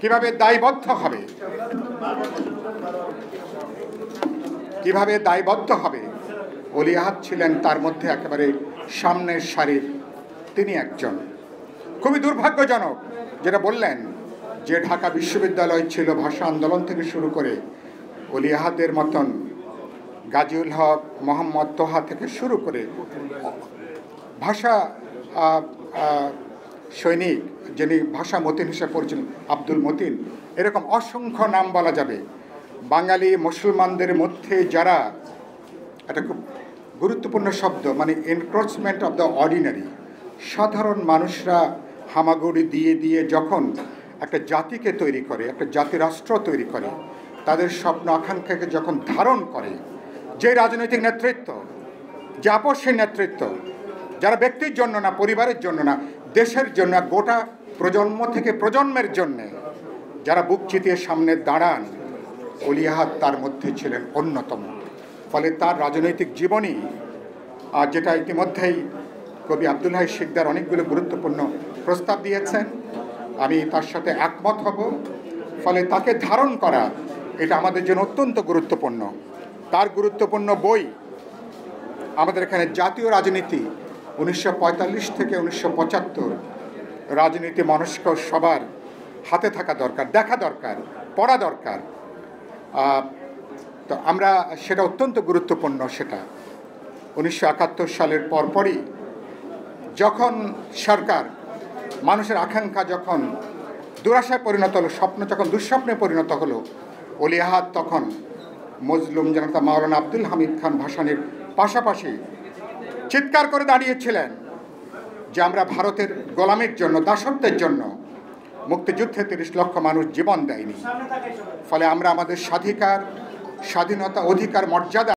কিভাবে দায়বদ্ধ হবে, ওলি আহাদ ছিলেন তার মধ্যে একেবারে সামনের সারির তিনি একজন। খুবই দুর্ভাগ্যজনক যেটা বললেন যে ঢাকা বিশ্ববিদ্যালয় ছিল ভাষা আন্দোলন থেকে শুরু করে ওলি আহাদের মতন, গাজীউল হক, মোহাম্মদ তোহা থেকে শুরু করে ভাষা সৈনিক যিনি ভাষা মতিন হিসেবে পরিচিত আব্দুল মতিন, এরকম অসংখ্য নাম বলা যাবে। বাঙালি মুসলমানদের মধ্যে যারা, একটা খুব গুরুত্বপূর্ণ শব্দ, মানে এনক্রোচমেন্ট অফ দ্য অর্ডিনারি, সাধারণ মানুষরা হামাগুড়ি দিয়ে দিয়ে যখন একটা জাতিকে তৈরি করে, একটা জাতিরাষ্ট্র তৈরি করে, তাদের স্বপ্ন আকাঙ্ক্ষাকে যখন ধারণ করে, যে রাজনৈতিক নেতৃত্ব, যে আপসের নেতৃত্ব, যারা ব্যক্তির জন্য না, পরিবারের জন্য না, দেশের জন্য, গোটা প্রজন্ম থেকে প্রজন্মের জন্যে যারা বুক চিতিয়ে সামনে দাঁড়ান, ওলি আহাদ তার মধ্যে ছিলেন অন্যতম। ফলে তার রাজনৈতিক জীবনী, আর যেটা ইতিমধ্যেই কবি আব্দুল হাই শিকদার অনেকগুলো গুরুত্বপূর্ণ প্রস্তাব দিয়েছেন, আমি তার সাথে একমত হব। ফলে তাকে ধারণ করা এটা আমাদের জন্য অত্যন্ত গুরুত্বপূর্ণ। তার গুরুত্বপূর্ণ বই আমাদের এখানে জাতীয় রাজনীতি 1945 থেকে 1975, রাজনীতি মনস্ক সবার হাতে থাকা দরকার, দেখা দরকার, পড়া দরকার। তো আমরা সেটা অত্যন্ত গুরুত্বপূর্ণ। সেটা 1971 সালের পরপরই যখন সরকার, মানুষের আকাঙ্ক্ষা যখন দুরাশায় পরিণত হলো, স্বপ্ন যখন দুঃস্বপ্নে পরিণত হলো, ওলি আহাদ তখন মজলুম জনতা মাওলানা আব্দুল হামিদ খান ভাসানীর পাশাপাশি চিৎকার করে দাঁড়িয়েছিলেন যে আমরা ভারতের গোলামির জন্য, দাসত্বের জন্য মুক্তিযুদ্ধে 30 লক্ষ মানুষ জীবন দেয়নি। ফলে আমরা আমাদের স্বাধীনতা, অধিকার, মর্যাদা